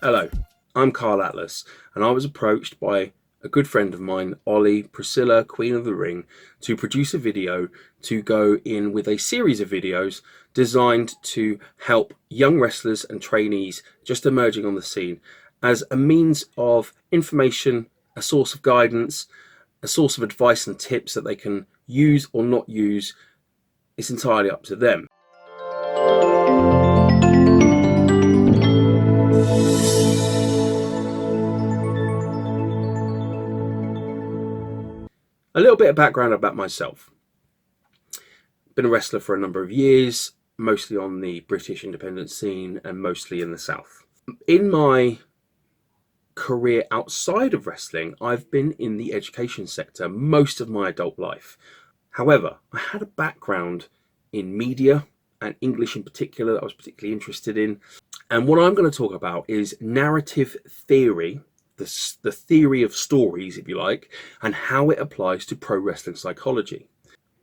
Hello, I'm Carl Atlas, and I was approached by a good friend of mine, Ollie, Priscilla, Queen of the Ring, to produce a video to go in with a series of videos designed to help young wrestlers and trainees just emerging on the scene as a means of information, a source of guidance, a source of advice and tips that they can use or not use. It's entirely up to them. A little bit of background about myself. Been a wrestler for a number of years, mostly on the British independent scene and mostly in the South. In my career outside of wrestling, I've been in the education sector most of my adult life. However, I had a background in media and English in particular that I was particularly interested in. And what I'm going to talk about is narrative theory, the theory of stories, if you like, and how it applies to pro wrestling psychology.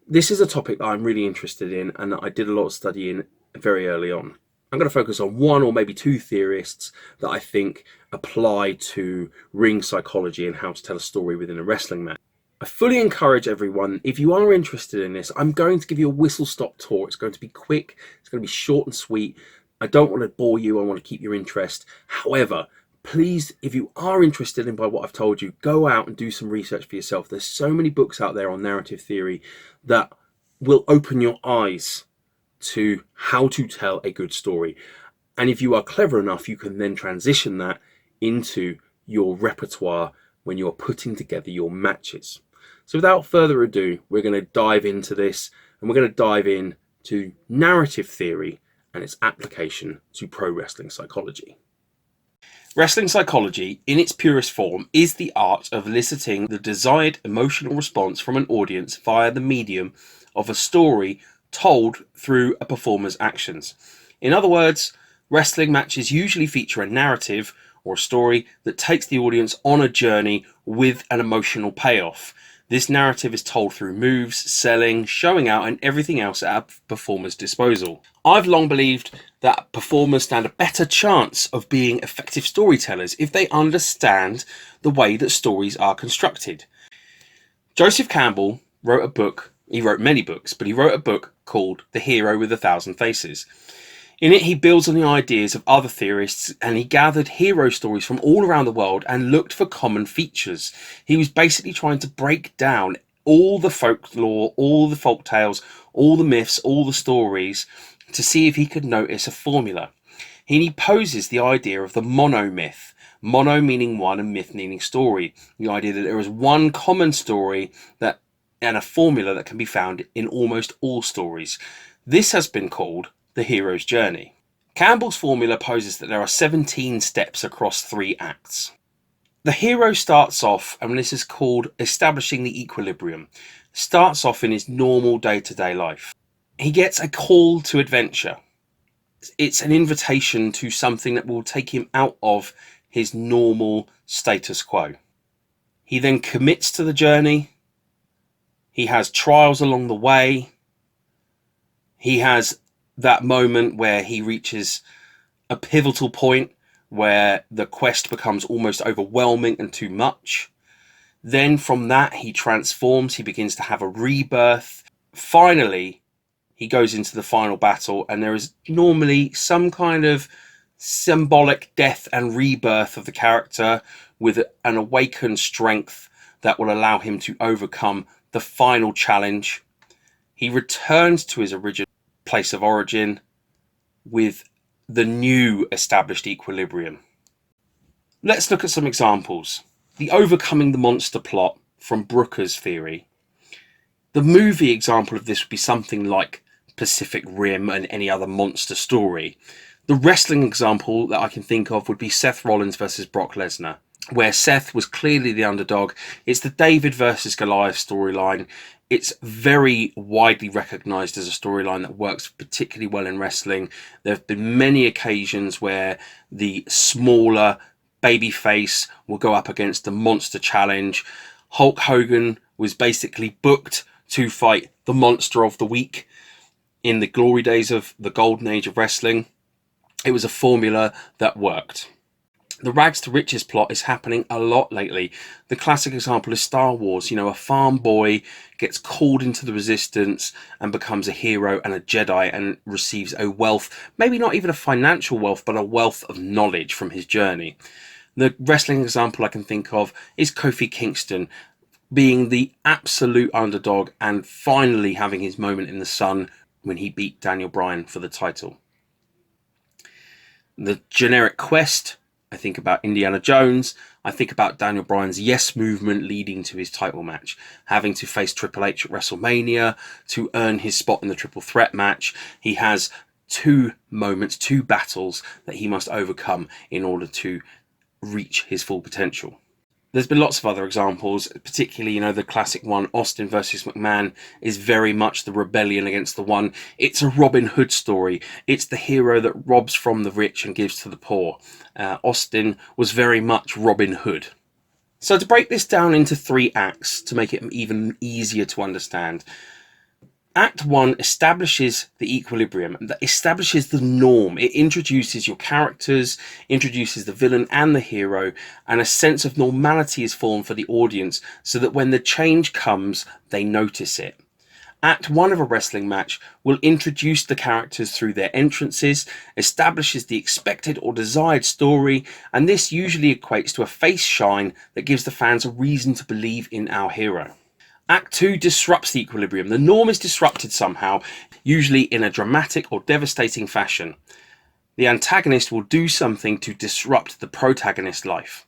This is a topic that I'm really interested in and that I did a lot of studying very early on. I'm going to focus on one or maybe two theorists that I think apply to ring psychology and how to tell a story within a wrestling match. I fully encourage everyone, if you are interested in this, I'm going to give you a whistle-stop tour. It's going to be quick, it's going to be short and sweet. I don't want to bore you, I want to keep your interest. However, please, if you are interested in by what I've told you, go out and do some research for yourself. There's so many books out there on narrative theory that will open your eyes to how to tell a good story. And if you are clever enough, you can then transition that into your repertoire when you're putting together your matches. So without further ado, we're going to dive into this, and we're going to dive into narrative theory and its application to pro wrestling psychology. Wrestling psychology, in its purest form, is the art of eliciting the desired emotional response from an audience via the medium of a story told through a performer's actions. In other words, wrestling matches usually feature a narrative or a story that takes the audience on a journey with an emotional payoff. This narrative is told through moves, selling, showing out, and everything else at a performer's disposal. I've long believed that performers stand a better chance of being effective storytellers if they understand the way that stories are constructed. Joseph Campbell wrote a book, he wrote many books, but he wrote a book called The Hero with a Thousand Faces. In it, he builds on the ideas of other theorists, and he gathered hero stories from all around the world and looked for common features. He was basically trying to break down all the folklore, all the folk tales, all the myths, all the stories, to see if he could notice a formula. He poses the idea of the monomyth. Mono meaning one and myth meaning story. The idea that there is one common story and a formula that can be found in almost all stories. This has been called the hero's journey. Campbell's formula poses that there are 17 steps across 3 acts. The hero starts off, and this is called establishing the equilibrium, starts off in his normal day-to-day life. He gets a call to adventure. It's an invitation to something that will take him out of his normal status quo. He then commits to the journey. He has trials along the way. He has that moment where he reaches a pivotal point where the quest becomes almost overwhelming and too much. Then from that, he transforms, he begins to have a rebirth. Finally, he goes into the final battle, and there is normally some kind of symbolic death and rebirth of the character with an awakened strength that will allow him to overcome the final challenge. He returns to his original place of origin with the new established equilibrium. Let's look at some examples. The overcoming the monster plot from Brooker's theory. The movie example of this would be something like Pacific Rim and any other monster story. The wrestling example that I can think of would be Seth Rollins versus Brock Lesnar, where Seth was clearly the underdog. It's the David versus Goliath storyline. It's very widely recognised as a storyline that works particularly well in wrestling. There have been many occasions where the smaller babyface will go up against the monster challenge. Hulk Hogan was basically booked to fight the monster of the week in the glory days of the golden age of wrestling. It was a formula that worked. The rags to riches plot is happening a lot lately. The classic example is Star Wars. You know, a farm boy gets called into the resistance and becomes a hero and a Jedi and receives a wealth, maybe not even a financial wealth, but a wealth of knowledge from his journey. The wrestling example I can think of is Kofi Kingston being the absolute underdog and finally having his moment in the sun when he beat Daniel Bryan for the title. The generic quest, I think about Indiana Jones. I think about Daniel Bryan's yes movement leading to his title match, having to face Triple H at WrestleMania to earn his spot in the triple threat match. He has two moments, two battles that he must overcome in order to reach his full potential. There's been lots of other examples, particularly, the classic one, Austin versus McMahon, is very much the rebellion against the one. It's a Robin Hood story. It's the hero that robs from the rich and gives to the poor. Austin was very much Robin Hood. So to break this down into 3 acts, to make it even easier to understand, Act 1 establishes the equilibrium, that establishes the norm. It introduces your characters, introduces the villain and the hero, and a sense of normality is formed for the audience so that when the change comes, they notice it. Act 1 of a wrestling match will introduce the characters through their entrances, establishes the expected or desired story, and this usually equates to a face shine that gives the fans a reason to believe in our hero. Act 2 disrupts the equilibrium. The norm is disrupted somehow, usually in a dramatic or devastating fashion. The antagonist will do something to disrupt the protagonist's life.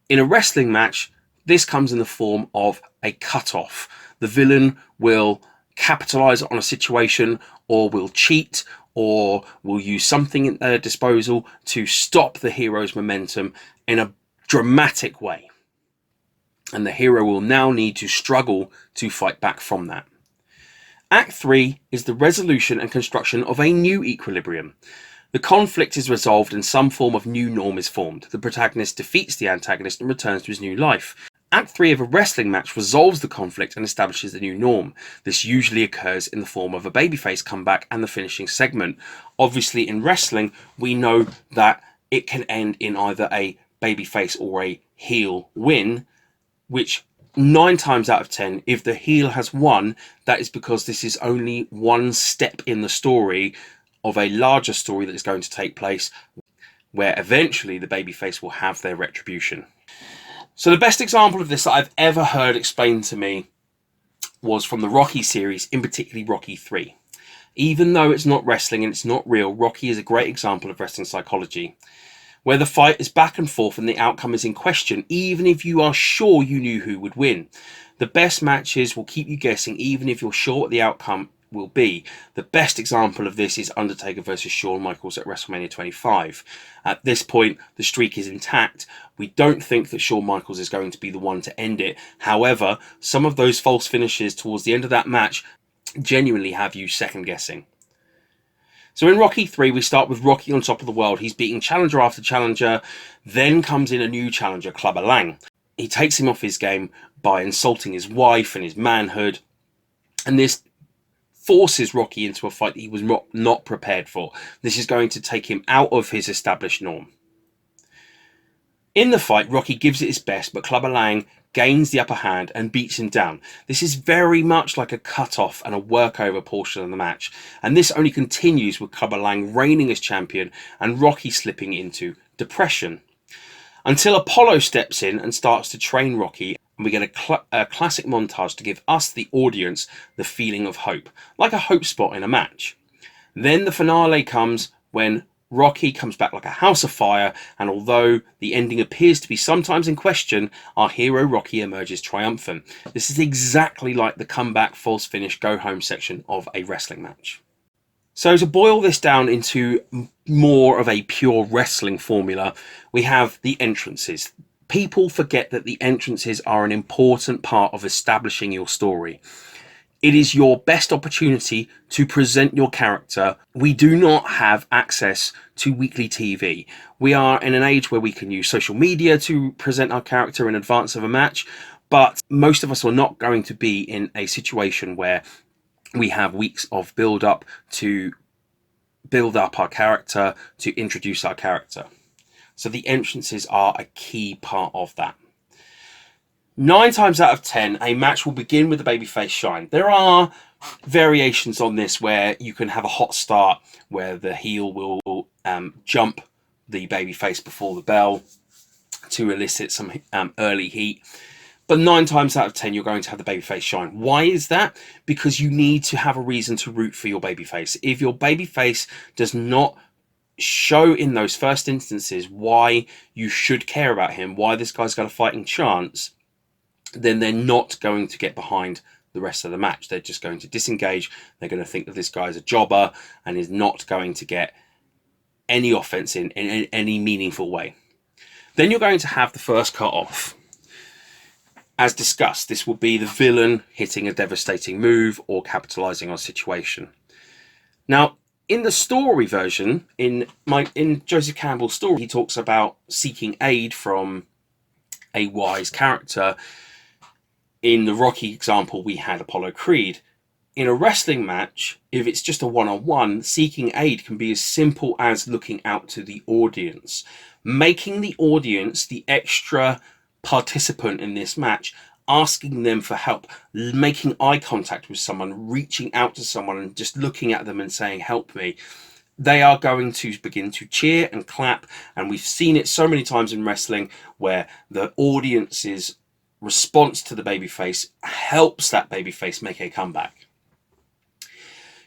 In a wrestling match, this comes in the form of a cut-off. The villain will capitalize on a situation, or will cheat, or will use something at their disposal to stop the hero's momentum in a dramatic way. And the hero will now need to struggle to fight back from that. Act 3 is the resolution and construction of a new equilibrium. The conflict is resolved and some form of new norm is formed. The protagonist defeats the antagonist and returns to his new life. Act 3 of a wrestling match resolves the conflict and establishes the new norm. This usually occurs in the form of a babyface comeback and the finishing segment. Obviously, in wrestling, we know that it can end in either a babyface or a heel win, which 9 times out of 10, if the heel has won, that is because this is only one step in the story of a larger story that is going to take place, where eventually the babyface will have their retribution. So the best example of this that I've ever heard explained to me was from the Rocky series, in particularly Rocky 3. Even though it's not wrestling and it's not real, Rocky is a great example of wrestling psychology, where the fight is back and forth and the outcome is in question, even if you are sure you knew who would win. The best matches will keep you guessing, even if you're sure what the outcome will be. The best example of this is Undertaker versus Shawn Michaels at WrestleMania 25. At this point, the streak is intact. We don't think that Shawn Michaels is going to be the one to end it. However, some of those false finishes towards the end of that match genuinely have you second guessing. So in Rocky 3, we start with Rocky on top of the world. He's beating challenger after challenger. Then comes in a new challenger, Clubber Lang. He takes him off his game by insulting his wife and his manhood. And this forces Rocky into a fight that he was not prepared for. This is going to take him out of his established norm. In the fight, Rocky gives it his best, but Clubber Lang gains the upper hand and beats him down. This is very much like a cut-off and a workover portion of the match, and this only continues with Clubber Lang reigning as champion and Rocky slipping into depression. Until Apollo steps in and starts to train Rocky, and we get a classic montage to give us, the audience, the feeling of hope, like a hope spot in a match. Then the finale comes when Rocky comes back like a house of fire, and although the ending appears to be sometimes in question, our hero Rocky emerges triumphant. This is exactly like the comeback, false finish, go home section of a wrestling match. So to boil this down into more of a pure wrestling formula, we have the entrances. People forget that the entrances are an important part of establishing your story. It is your best opportunity to present your character. We do not have access to weekly TV. We are in an age where we can use social media to present our character in advance of a match, but most of us are not going to be in a situation where we have weeks of build up to build up our character, to introduce our character. So the entrances are a key part of that. 9 times out of 10, a match will begin with the babyface shine. There are variations on this where you can have a hot start where the heel will jump the babyface before the bell to elicit some early heat. But 9 times out of 10, you're going to have the babyface shine. Why is that? Because you need to have a reason to root for your babyface. If your babyface does not show in those first instances why you should care about him, why this guy's got a fighting chance, then they're not going to get behind the rest of the match. They're just going to disengage. They're going to think that this guy is a jobber and is not going to get any offense in any meaningful way. Then you're going to have the first cut off. As discussed, this will be the villain hitting a devastating move or capitalizing on a situation. Now, in the story version, in Joseph Campbell's story, he talks about seeking aid from a wise character. In the Rocky example, we had Apollo Creed. In a wrestling match, if it's just a one-on-one, seeking aid can be as simple as looking out to the audience, making the audience the extra participant in this match, asking them for help, making eye contact with someone, reaching out to someone and just looking at them and saying, help me. They are going to begin to cheer and clap, and we've seen it so many times in wrestling where the audience's response to the babyface helps that babyface make a comeback.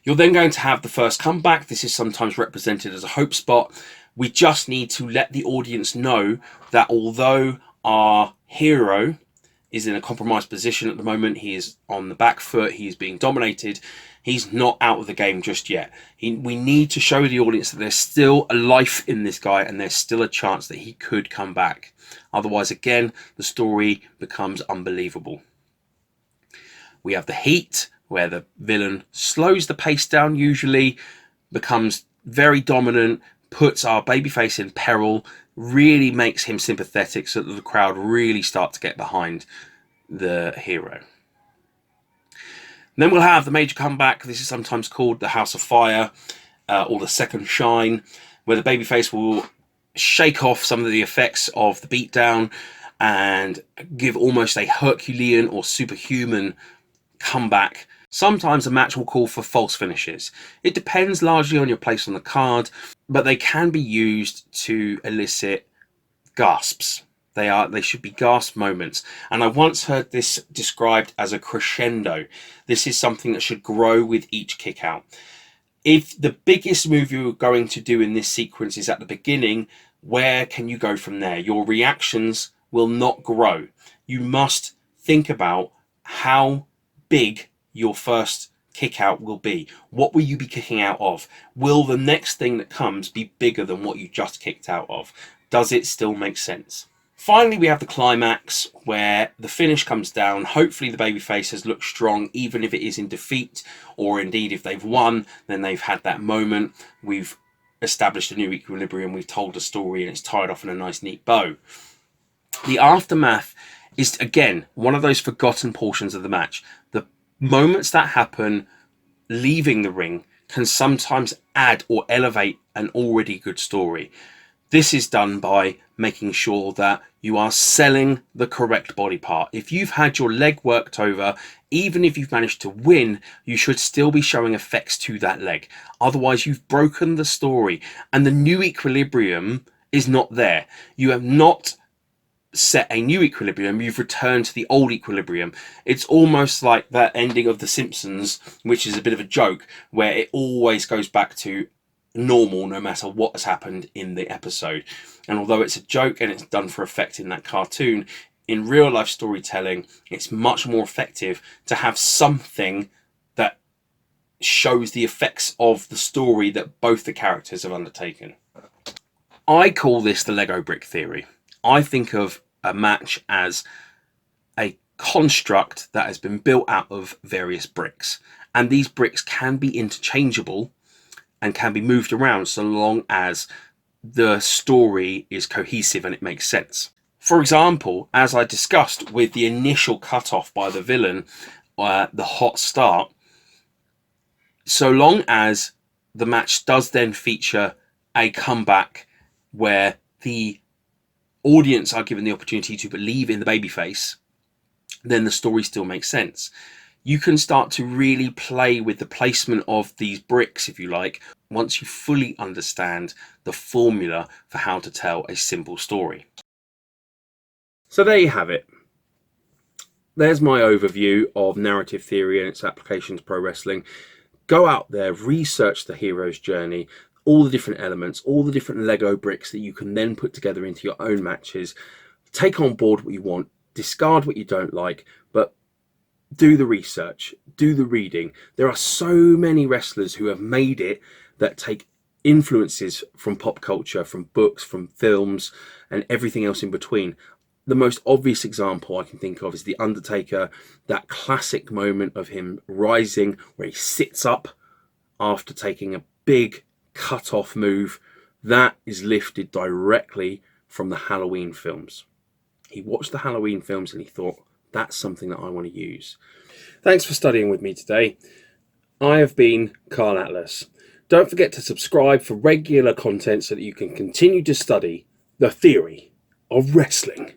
You're then going to have the first comeback. This is sometimes represented as a hope spot. We just need to let the audience know that although our hero is in a compromised position at the moment, he is on the back foot, he is being dominated, he's not out of the game just yet. We need to show the audience that there's still a life in this guy and there's still a chance that he could come back. Otherwise, again, the story becomes unbelievable. We have the heat, where the villain slows the pace down, usually becomes very dominant, puts our babyface in peril, really makes him sympathetic so that the crowd really start to get behind the hero. And then we'll have the major comeback. This is sometimes called the House of Fire or the Second Shine, where the babyface will shake off some of the effects of the beatdown and give almost a Herculean or superhuman comeback. Sometimes a match will call for false finishes. It depends largely on your place on the card, but they can be used to elicit gasps. They should be gasp moments. And I once heard this described as a crescendo. This is something that should grow with each kick out. If the biggest move you're going to do in this sequence is at the beginning, where can you go from there? Your reactions will not grow. You must think about how big your first kick out will be. What will you be kicking out of? Will the next thing that comes be bigger than what you just kicked out of? Does it still make sense? Finally, we have the climax where the finish comes down. Hopefully the babyface has looked strong, even if it is in defeat, or indeed if they've won, then they've had that moment. We've established a new equilibrium, we've told a story, and it's tied off in a nice neat bow. The aftermath is, again, one of those forgotten portions of the match. The moments that happen leaving the ring can sometimes add or elevate an already good story. This is done by making sure that you are selling the correct body part. If you've had your leg worked over, even if you've managed to win, you should still be showing effects to that leg. Otherwise, you've broken the story and the new equilibrium is not there. You have not set a new equilibrium, you've returned to the old equilibrium. It's almost like that ending of The Simpsons, which is a bit of a joke, where it always goes back to normal no matter what has happened in the episode. And although it's a joke and it's done for effect in that cartoon, in real life storytelling it's much more effective to have something that shows the effects of the story that both the characters have undertaken. I call this the Lego brick theory. I think of a match as a construct that has been built out of various bricks, and these bricks can be interchangeable and can be moved around so long as the story is cohesive and it makes sense. For example, as I discussed with the initial cutoff by the villain, the hot start, so long as the match does then feature a comeback where the audience are given the opportunity to believe in the babyface, then the story still makes sense. You can start to really play with the placement of these bricks, if you like, once you fully understand the formula for how to tell a simple story. So there you have it. There's my overview of narrative theory and its application to pro wrestling. Go out there, research the hero's journey, all the different elements, all the different Lego bricks that you can then put together into your own matches. Take on board what you want, discard what you don't like, but do the research, do the reading. There are so many wrestlers who have made it that take influences from pop culture, from books, from films, and everything else in between. The most obvious example I can think of is The Undertaker, that classic moment of him rising where he sits up after taking a big cut-off move. That is lifted directly from the Halloween films. He watched the Halloween films and he thought, that's something that I want to use. Thanks for studying with me today. I have been Carl Atlas. Don't forget to subscribe for regular content so that you can continue to study the theory of wrestling.